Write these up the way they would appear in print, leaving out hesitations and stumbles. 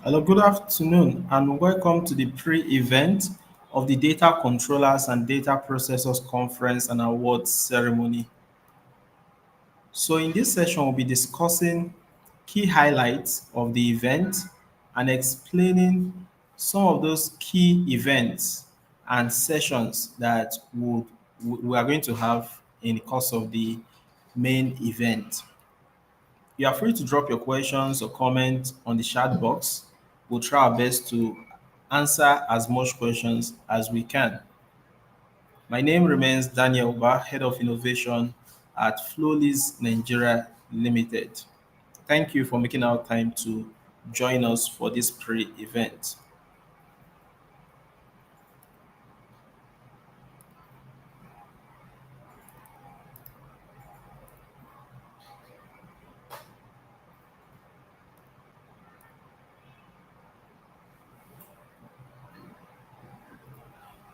Hello, good afternoon, and welcome to the pre-event of the Data Controllers and Data Processors Conference and Awards Ceremony. So, in this session, we'll be discussing key highlights of the event and explaining some of those key events and sessions that we are going to have in the course of the main event. You are free to drop your questions or comments on the chat box. We'll try our best to answer as much questions as we can. My name remains Daniel Uba, Head of Innovation at Floliz Nigeria Limited. Thank you for making our time to join us for this pre-event.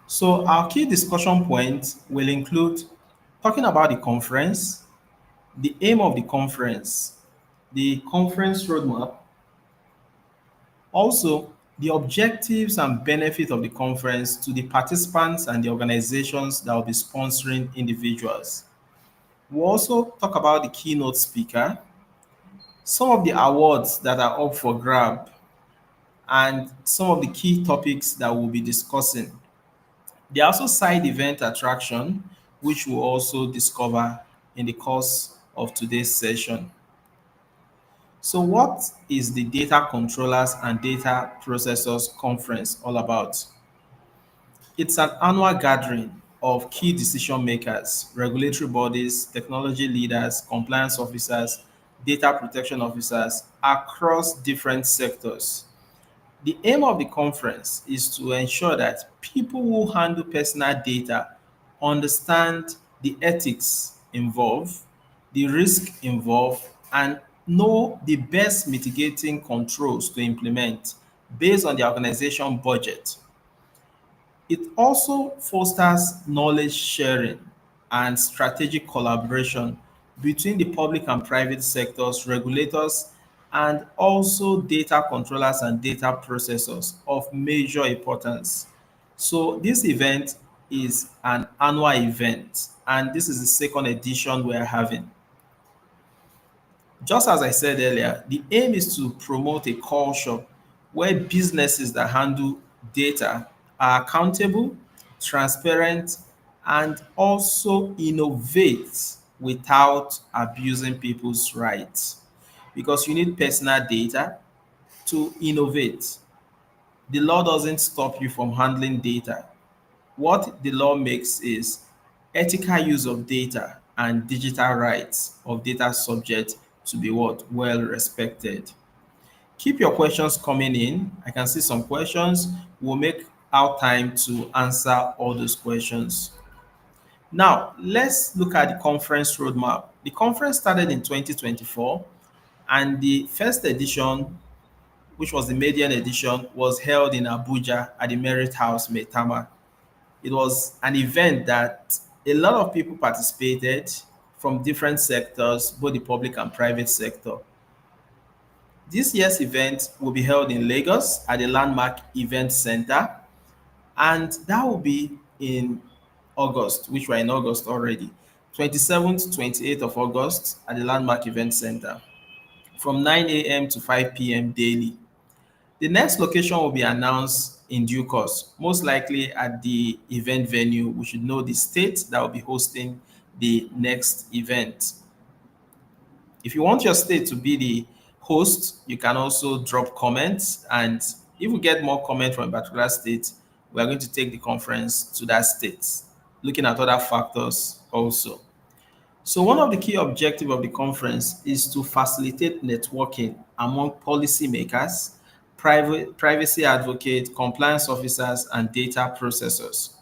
So our key discussion points will include talking about the conference, the aim of the conference roadmap, also, the objectives and benefits of the conference to the participants and the organizations that will be sponsoring individuals. We'll also talk about the keynote speaker, some of the awards that are up for grab, and some of the key topics that we'll be discussing. There are also side event attraction, which we'll also discover in the course of today's session. So, what is the Data Controllers and Data Processors Conference all about? It's an annual gathering of key decision makers, regulatory bodies, technology leaders, compliance officers, data protection officers across different sectors. The aim of the conference is to ensure that people who handle personal data understand the ethics involved, the risk involved, and know the best mitigating controls to implement based on the organization budget. It also fosters knowledge sharing and strategic collaboration between the public and private sectors, regulators, and also data controllers and data processors of major importance. So, this event is an annual event, and this is the second edition we are having. Just as I said earlier, the aim is to promote a culture where businesses that handle data are accountable, transparent, and also innovate without abusing people's rights. Because you need personal data to innovate. The law doesn't stop you from handling data. What the law makes is ethical use of data and digital rights of data subject to be what? Well respected. Keep your questions coming in. I can see some questions. We'll make our time to answer all those questions. Now, let's look at the conference roadmap. The conference started in 2024, and the first edition, which was the median edition, was held in Abuja at the Merit House, Metama. It was an event that a lot of people participated from different sectors, both the public and private sector. This year's event will be held in Lagos at the Landmark Event Center, and that will be in August, which we're in August already. 27th, 28th of August at the Landmark Event Center from 9 a.m. to 5 p.m. daily. The next location will be announced in due course, most likely at the event venue. We should know the state that will be hosting the next event. If you want your state to be the host, you can also drop comments. And if we get more comment from a particular state, we are going to take the conference to that state, looking at other factors also. So one of the key objectives of the conference is to facilitate networking among policymakers, privacy advocates, compliance officers, and data processors.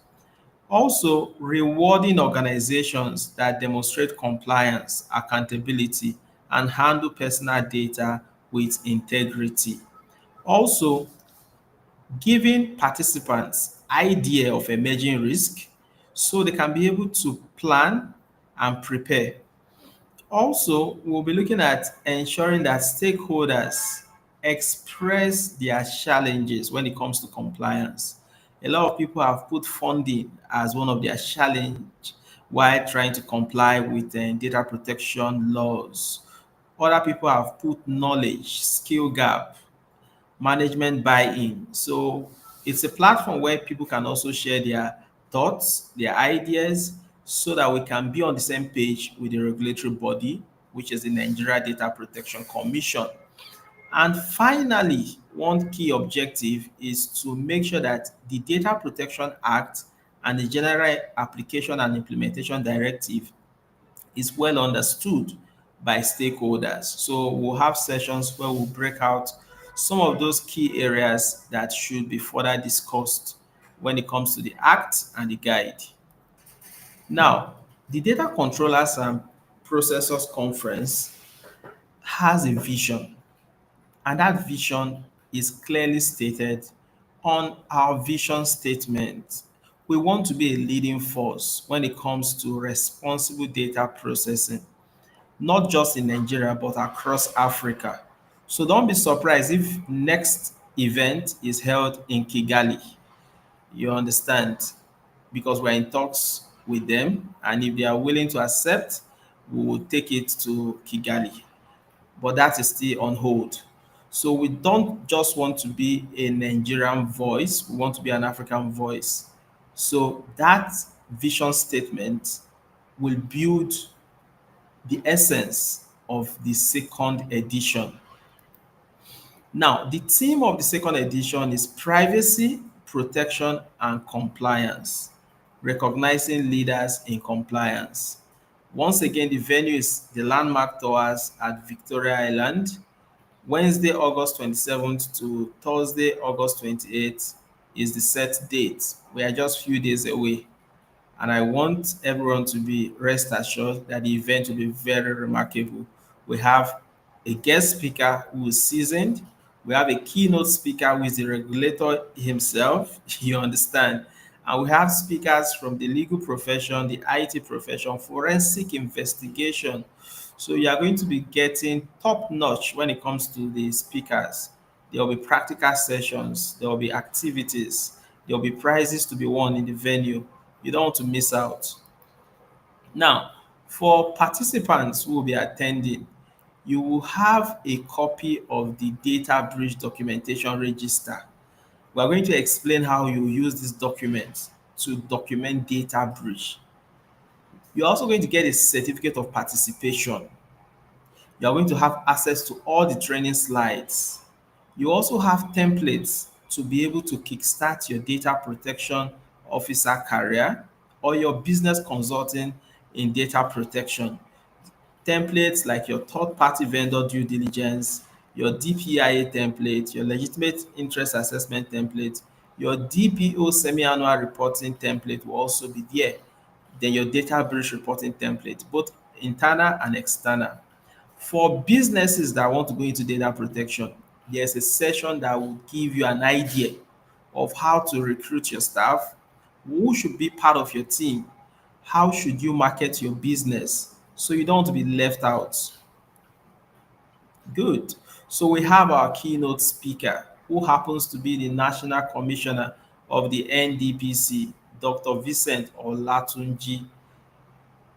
Also, rewarding organizations that demonstrate compliance, accountability, and handle personal data with integrity. Also, giving participants idea of emerging risk so they can be able to plan and prepare. Also, we'll be looking at ensuring that stakeholders express their challenges when it comes to compliance. A lot of people have put funding as one of their challenge while trying to comply with data protection laws. Other people have put knowledge, skill gap, management buy-in. So it's a platform where people can also share their thoughts, their ideas, so that we can be on the same page with the regulatory body, which is the Nigeria Data Protection Commission. And finally, one key objective is to make sure that the Data Protection Act and the General Application and Implementation Directive is well understood by stakeholders. So we'll have sessions where we'll break out some of those key areas that should be further discussed when it comes to the Act and the guide. Now, the Data Controllers and Processors Conference has a vision, and that vision is clearly stated on our vision statement. We want to be a leading force when it comes to responsible data processing, not just in Nigeria, but across Africa. So don't be surprised if next event is held in Kigali. You understand? Because we're in talks with them, and if they are willing to accept, we will take it to Kigali. But that is still on hold. So we don't just want to be a Nigerian voice, we want to be an African voice. So that vision statement will build the essence of the second edition. Now, the theme of the second edition is privacy, protection, and compliance, recognizing leaders in compliance. Once again, the venue is the Landmark Towers at Victoria Island, Wednesday, August 27th to Thursday, August 28th is the set date. We are just few days away. And I want everyone to be rest assured that the event will be very remarkable. We have a guest speaker who is seasoned. We have a keynote speaker who is the regulator himself, you understand. And we have speakers from the legal profession, the IT profession, forensic investigation. So you are going to be getting top notch when it comes to the speakers. There will be practical sessions, there will be activities, there will be prizes to be won in the venue. You don't want to miss out. Now, for participants who will be attending, you will have a copy of the data breach documentation register. We are going to explain how you use this document to document data breach. You're also going to get a certificate of participation. You are going to have access to all the training slides. You also have templates to be able to kickstart your data protection officer career or your business consulting in data protection. Templates like your third-party vendor due diligence, your DPIA template, your legitimate interest assessment template, your DPO semi-annual reporting template will also be there. Then your data breach reporting template, both internal and external. For businesses that want to go into data protection, there's a session that will give you an idea of how to recruit your staff, who should be part of your team, how should you market your business so you don't want to be left out. Good. So we have our keynote speaker, who happens to be the National Commissioner of the NDPC, Dr. Vincent Olatunji.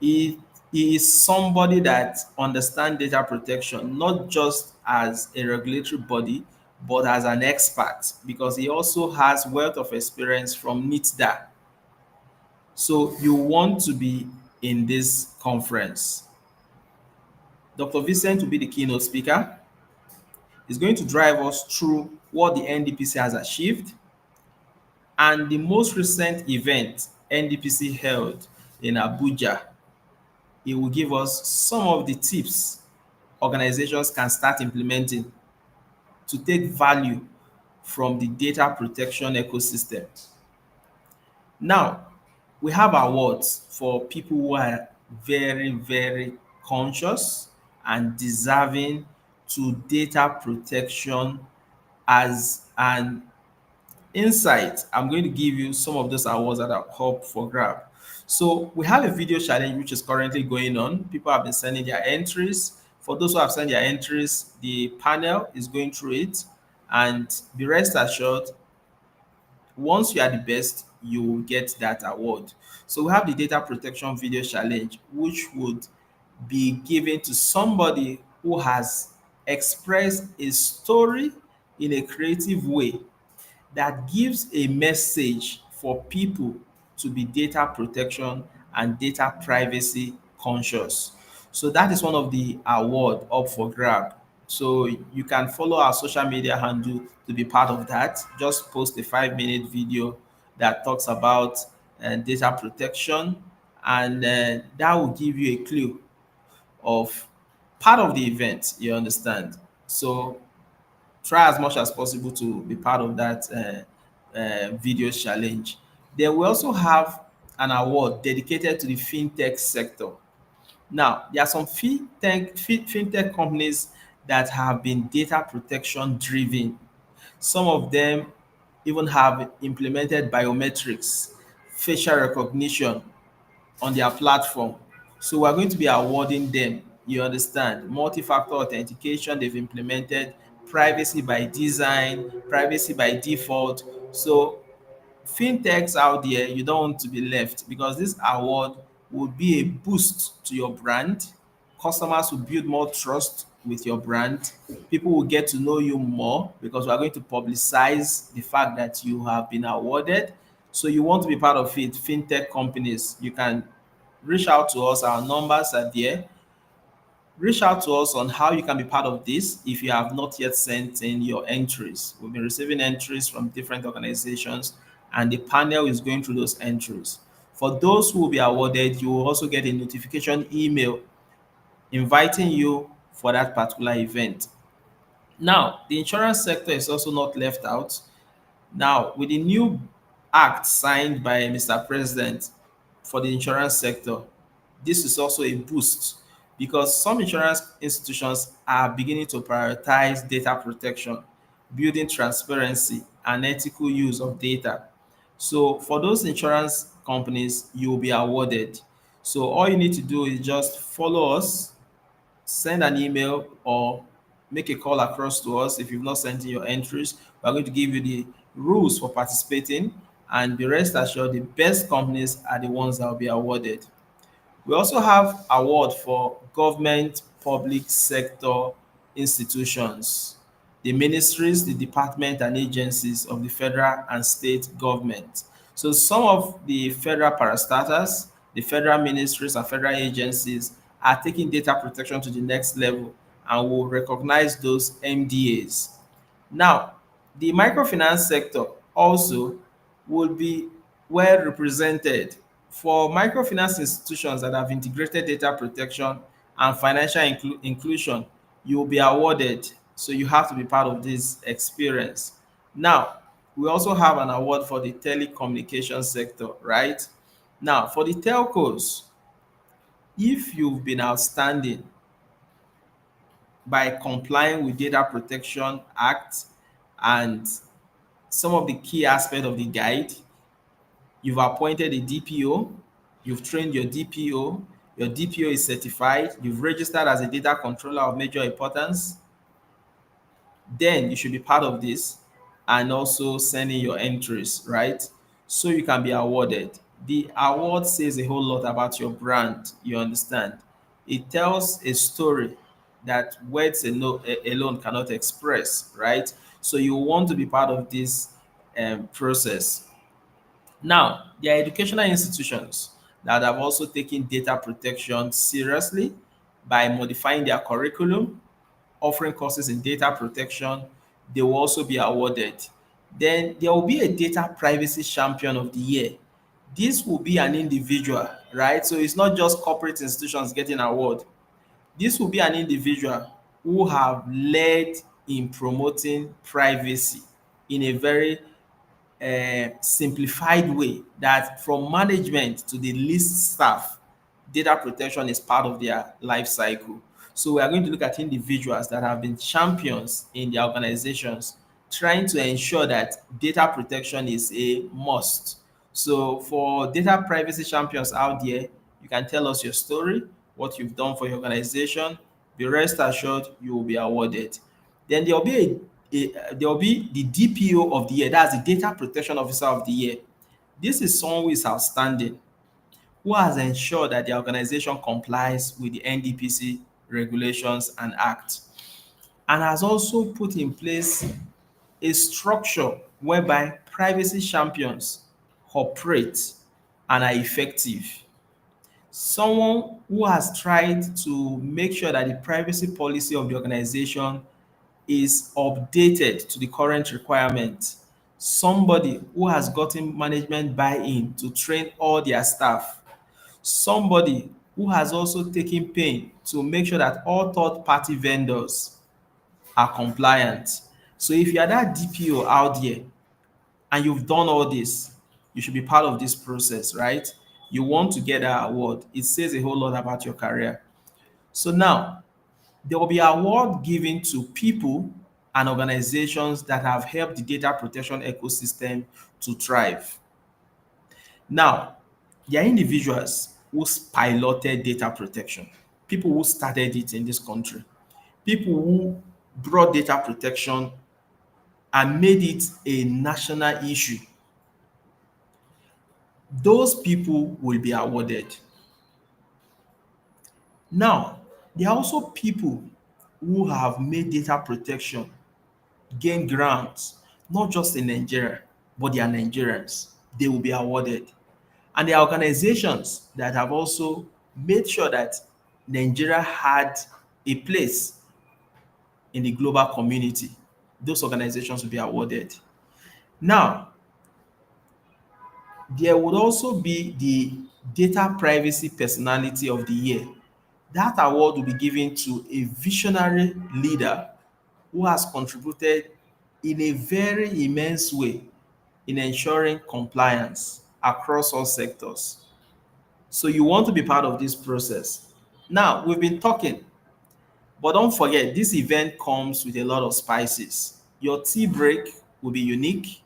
He is somebody that understands data protection, not just as a regulatory body, but as an expert, because he also has wealth of experience from NITDA. So you want to be in this conference. Dr. Vincent will be the keynote speaker. He's going to drive us through what the NDPC has achieved and the most recent event NDPC held in Abuja. He will give us some of the tips organizations can start implementing to take value from the data protection ecosystem. Now, we have awards for people who are very, very conscious and deserving to data protection as an insight. I'm going to give you some of those awards that are up for grab. So we have a video challenge which is currently going on. People have been sending their entries For those who have sent their entries, the panel is going through it, and be rest assured, once you are the best, you will get that award. So we have the data protection video challenge, which would be given to somebody who has expressed a story in a creative way that gives a message for people to be data protection and data privacy conscious. So that is one of the award up for grab. So you can follow our social media handle to be part of that. Just post a 5-minute video that talks about data protection, and that will give you a clue of part of the event. You understand? So try as much as possible to be part of that video challenge. Then we also have an award dedicated to the fintech sector. Now, there are some fintech companies that have been data protection driven. Some of them even have implemented biometrics, facial recognition on their platform. So we're going to be awarding them, you understand, multi-factor authentication they've implemented, privacy by design, privacy by default. So fintechs out there, you don't want to be left, because this award would be a boost to your brand. Customers will build more trust with your brand. People will get to know you more, because we are going to publicize the fact that you have been awarded. So you want to be part of it. Fintech companies, you can reach out to us. Our numbers are there. Reach out to us on how you can be part of this if you have not yet sent in your entries. We've been receiving entries from different organizations, and the panel is going through those entries. For those who will be awarded, you will also get a notification email inviting you for that particular event. Now, the insurance sector is also not left out. Now, with the new act signed by Mr. President for the insurance sector, this is also a boost, because some insurance institutions are beginning to prioritize data protection, building transparency, and ethical use of data. So, for those insurance companies, you will be awarded. So, all you need to do is just follow us, send an email, or make a call across to us. If you've not sent in your entries, we're going to give you the rules for participating, and be rest assured the best companies are the ones that will be awarded. We also have award for government public sector institutions, the ministries, the department and agencies of the federal and state government. So some of the federal parastatals, the federal ministries and federal agencies are taking data protection to the next level and will recognize those MDAs. Now, the microfinance sector also will be well represented. For microfinance institutions that have integrated data protection and financial inclusion, you will be awarded. So you have to be part of this experience. Now, we also have an award for the telecommunication sector, right? Now, for the telcos, if you've been outstanding by complying with Data Protection Act and some of the key aspects of the guide, you've appointed a DPO, you've trained your DPO is certified, you've registered as a data controller of major importance, then you should be part of this and also send in your entries, right? So you can be awarded. The award says a whole lot about your brand, you understand? It tells a story that words alone cannot express, right? So you want to be part of this process. Now, there are educational institutions that have also taken data protection seriously by modifying their curriculum, offering courses in data protection. They will also be awarded. Then there will be a data privacy champion of the year. This will be an individual, right? So it's not just corporate institutions getting award. This will be an individual who have led in promoting privacy in a very simplified way, that from management to the least staff, data protection is part of their life cycle. So we are going to look at individuals that have been champions in their organizations, trying to ensure that data protection is a must. So for data privacy champions out there, you can tell us your story, what you've done for your organization, Be rest assured you will be awarded. Then there will be the DPO of the year. That's the Data Protection Officer of the year. This is someone who is outstanding, who has ensured that the organization complies with the NDPC regulations and act, and has also put in place a structure whereby privacy champions operate and are effective. Someone who has tried to make sure that the privacy policy of the organization is updated to the current requirement. Somebody who has gotten management buy-in to train all their staff. Somebody who has also taken pain to make sure that all third-party vendors are compliant. So if you are that DPO out there and you've done all this, you should be part of this process, right? You want to get that award. It says a whole lot about your career. So now, there will be award given to people and organizations that have helped the data protection ecosystem to thrive. Now, there are individuals who piloted data protection, people who started it in this country, people who brought data protection and made it a national issue. Those people will be awarded. Now, there are also people who have made data protection gain grants, not just in Nigeria, but they are Nigerians. They will be awarded. And there are organizations that have also made sure that Nigeria had a place in the global community. Those organizations will be awarded. Now, there would also be the Data Privacy Personality of the Year. That award will be given to a visionary leader who has contributed in a very immense way in ensuring compliance across all sectors. So you want to be part of this process. Now, we've been talking, but don't forget, this event comes with a lot of spices. Your tea break will be unique.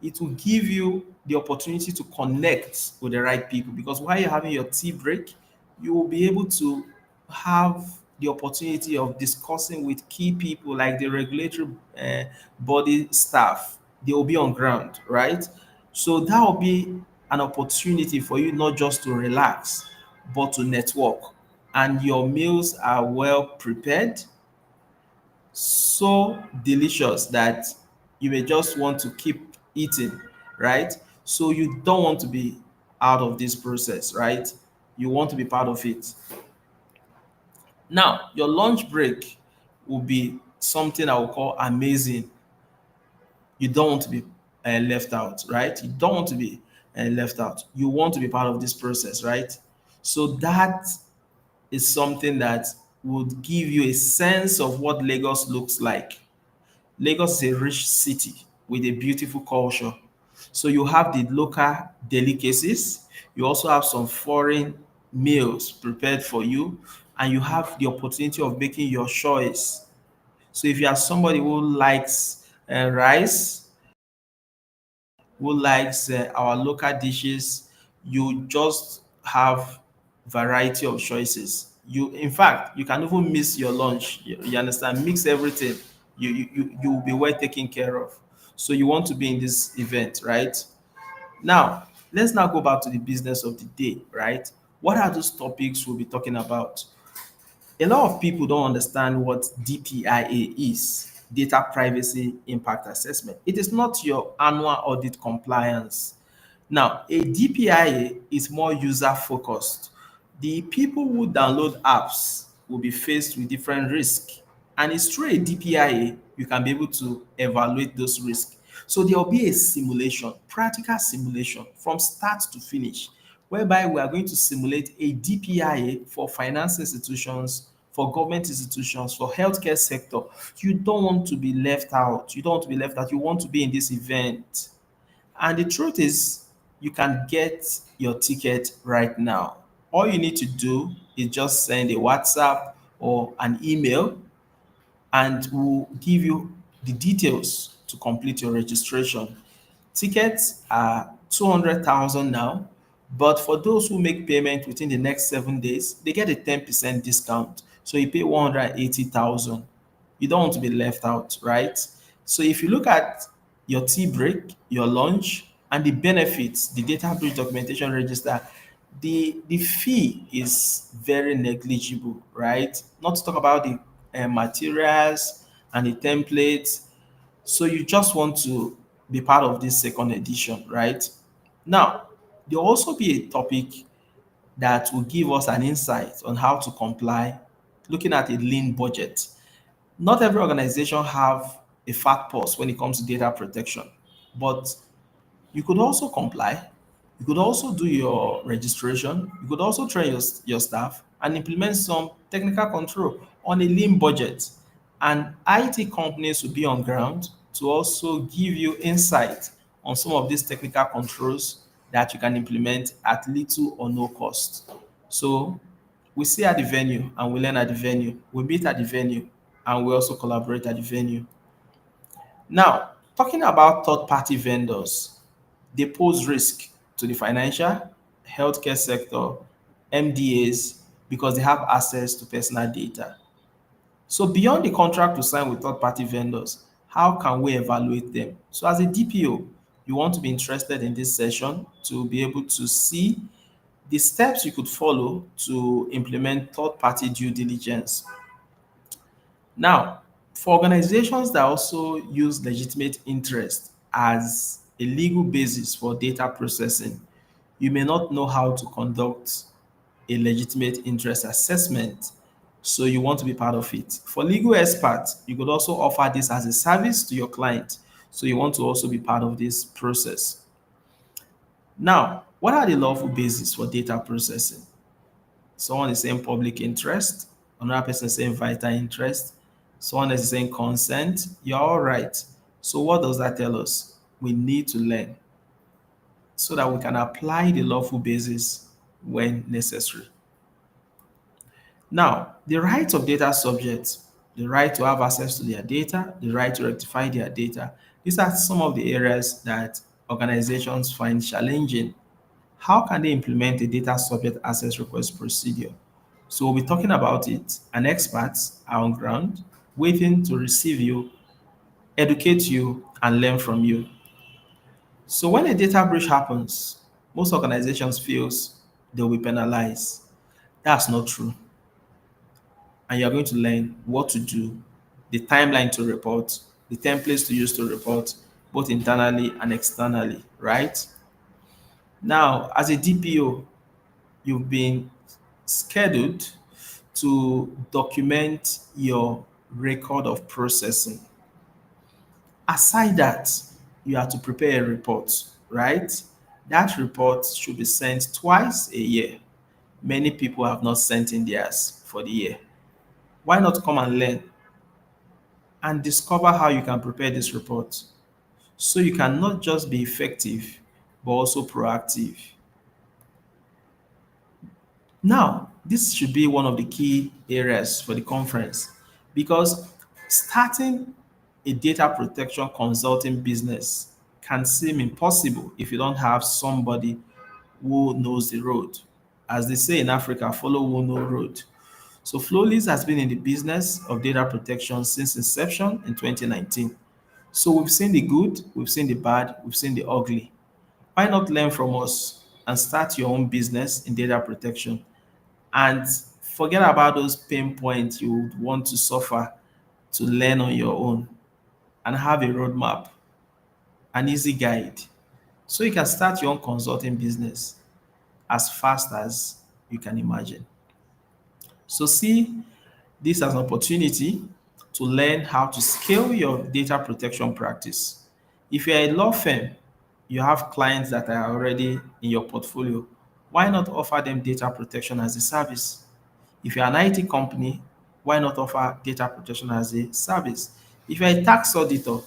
It will give you the opportunity to connect with the right people, because while you're having your tea break, you will be able to have the opportunity of discussing with key people like the regulatory body staff. They will be on ground, right? So that will be an opportunity for you not just to relax, but to network. And your meals are well prepared, so delicious that you may just want to keep eating, right? So you don't want to be out of this process, right? You want to be part of it. Now, your lunch break will be something I will call amazing. You don't want to be left out, right? You don't want to be left out. You want to be part of this process, right? So that is something that would give you a sense of what Lagos looks like. Lagos is a rich city with a beautiful culture. So you have the local delicacies, you also have some foreign meals prepared for you, and you have the opportunity of making your choice. So if you are somebody who likes rice, who likes our local dishes, you just have variety of choices. You, in fact, you can even miss your lunch. You understand? Mix everything. You will be well taken care of. So you want to be in this event, right? Now, let's now go back to the business of the day, right? What are those topics we'll be talking about? A lot of people don't understand what DPIA is, Data Privacy Impact Assessment. It is not your annual audit compliance. Now, a DPIA is more user focused. The people who download apps will be faced with different risks. And it's through a DPIA you can be able to evaluate those risks. So there will be a simulation, practical simulation from start to finish, whereby we are going to simulate a DPIA for finance institutions, for government institutions, for healthcare sector. You don't want to be left out. You don't want to be left out. You want to be in this event. And the truth is, you can get your ticket right now. All you need to do is just send a WhatsApp or an email, and we'll give you the details to complete your registration. Tickets are 200,000 now, but for those who make payment within the next 7 days, they get a 10% discount. So you pay 180,000. You don't want to be left out, right? So if you look at your tea break, your lunch, and the benefits, the data breach documentation register, the fee is very negligible, right? Not to talk about the materials and the templates. So you just want to be part of this second edition, right? Now, there will also be a topic that will give us an insight on how to comply, looking at a lean budget. Not every organization have a fat purse when it comes to data protection, but you could also comply. You could also do your registration. You could also train your staff and implement some technical control on a lean budget. And IT companies will be on ground to also give you insight on some of these technical controls that you can implement at little or no cost. So we see at the venue and we learn at the venue. We meet at the venue and we also collaborate at the venue. Now, talking about third-party vendors, they pose risk to the financial, healthcare sector, MDAs, because they have access to personal data. So beyond the contract to sign with third-party vendors, how can we evaluate them? So as a DPO, you want to be interested in this session to be able to see the steps you could follow to implement third-party due diligence. Now, for organizations that also use legitimate interest as a legal basis for data processing, you may not know how to conduct a legitimate interest assessment, so you want to be part of it. For legal experts, you could also offer this as a service to your client, so you want to also be part of this process. Now, what are the lawful basis for data processing? Someone is saying public interest, another person is saying vital interest, someone is saying consent. You're all right. So, what does that tell us? We need to learn so that we can apply the lawful basis when necessary. Now, the rights of data subjects, the right to have access to their data, the right to rectify their data, these are some of the areas that organizations find challenging. How can they implement a data subject access request procedure? So we'll be talking about it, and experts are on ground waiting to receive you, educate you, and learn from you. So when a data breach happens, most organizations feels they'll be penalized. That's not true. And you're going to learn what to do, the timeline to report, the templates to use to report, both internally and externally, right? Now, as a DPO, you've been scheduled to document your record of processing. Aside that, you have to prepare a report, right? That report should be sent twice a year. Many people have not sent in theirs for the year. Why not come and learn and discover how you can prepare this report so you can not just be effective, but also proactive? Now, this should be one of the key areas for the conference because starting a data protection consulting business can seem impossible if you don't have somebody who knows the road. As they say in Africa, follow who know road. So Floliz has been in the business of data protection since inception in 2019. So we've seen the good, we've seen the bad, we've seen the ugly. Why not learn from us and start your own business in data protection and forget about those pain points you would want to suffer to learn on your own and have a roadmap, an easy guide, so you can start your own consulting business as fast as you can imagine. So see this as an opportunity to learn how to scale your data protection practice. If you're a law firm, you have clients that are already in your portfolio, why not offer them data protection as a service? If you're an IT company, why not offer data protection as a service? If you're a tax auditor,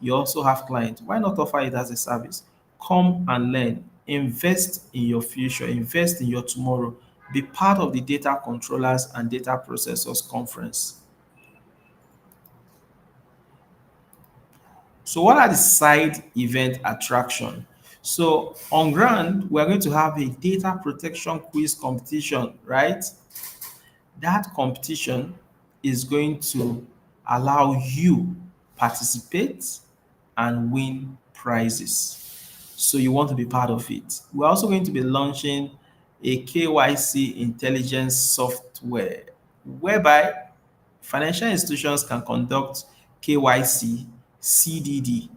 you also have clients. Why not offer it as a service? Come and learn. Invest in your future. Invest in your tomorrow. Be part of the Data Controllers and Data Processors Conference. So what are the side event attraction? So on ground, we're going to have a data protection quiz competition, right? That competition is going to allow you participate and win prizes. So you want to be part of it. We're also going to be launching a KYC intelligence software whereby financial institutions can conduct KYC, CDD,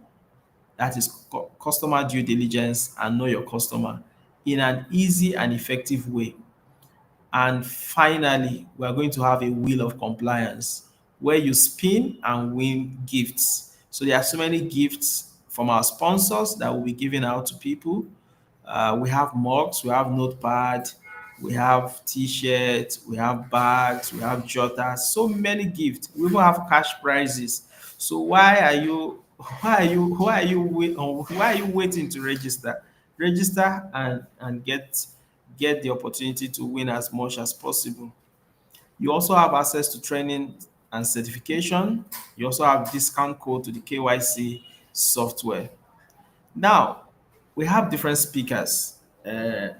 that is customer due diligence and know your customer, in an easy and effective way. And finally, we are going to have a wheel of compliance where you spin and win gifts. So there are so many gifts from our sponsors that will be given out to people. We have mugs, we have notepad, we have t-shirts, we have bags, we have jotters, so many gifts. We even have cash prizes. So why are you waiting to register? Register and get the opportunity to win as much as possible. You also have access to training and certification. You also have discount code to the KYC software. Now, we have different speakers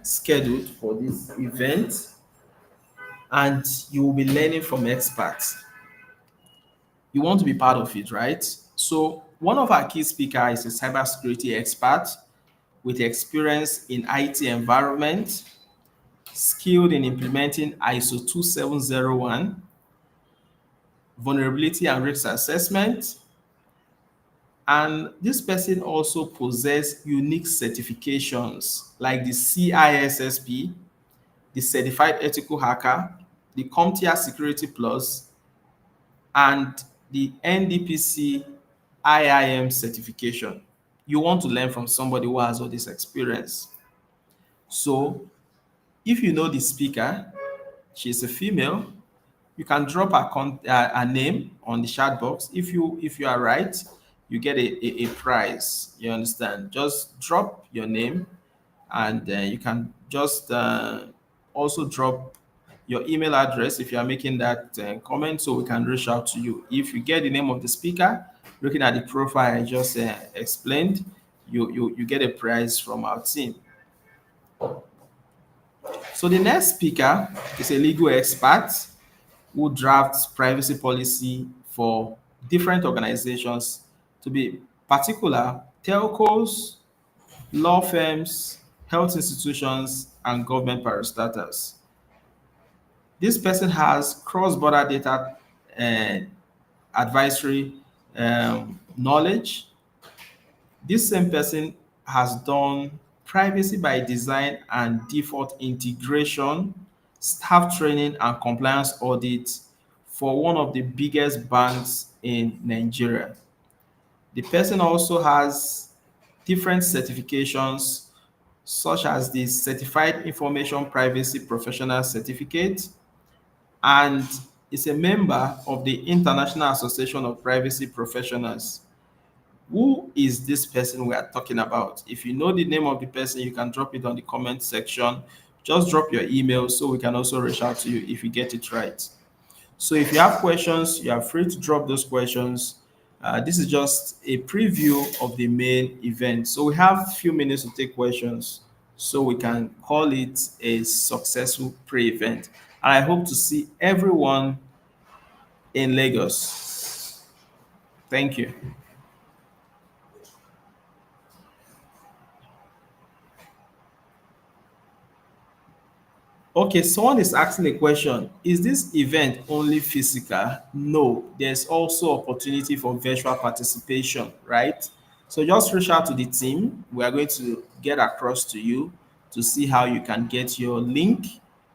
scheduled for this event, and you will be learning from experts. You want to be part of it, right? So, one of our key speakers is a cybersecurity expert with experience in IT environment, skilled in implementing ISO 2701, vulnerability and risk assessment. And this person also possess unique certifications like the CISSP, the Certified Ethical Hacker, the CompTIA Security Plus, and the NDPC IIM certification. You want to learn from somebody who has all this experience. So if you know the speaker, she's a female, you can drop a name on the chat box. If you are right, you get a prize. You understand? Just drop your name, and you can just also drop your email address if you are making that comment, so we can reach out to you. If you get the name of the speaker, looking at the profile I just explained, you get a prize from our team. So the next speaker is a legal expert who drafts privacy policy for different organizations, to be particular, telcos, law firms, health institutions, and government parastatals. This person has cross-border data and advisory knowledge. This same person has done privacy by design and default integration, staff training, and compliance audits for one of the biggest banks in Nigeria. The person also has different certifications, such as the Certified Information Privacy Professional Certificate, and is a member of the International Association of Privacy Professionals. Who is this person we are talking about? If you know the name of the person, you can drop it on the comment section. Just drop your email so we can also reach out to you if you get it right. So if you have questions, you are free to drop those questions. This is just a preview of the main event. So we have a few minutes to take questions so we can call it a successful pre-event. And I hope to see everyone in Lagos. Thank you. Okay, someone is asking a question. Is this event only physical? No, there's also opportunity for virtual participation, right? So just reach out to the team. We are going to get across to you to see how you can get your link,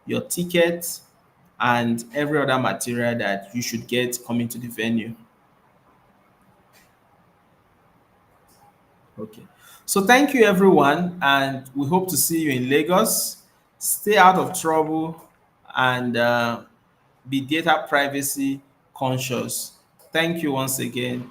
your ticket, and every other material that you should get coming to the venue. Okay. So thank you, everyone, and we hope to see you in Lagos. Stay out of trouble and be data privacy conscious. Thank you once again.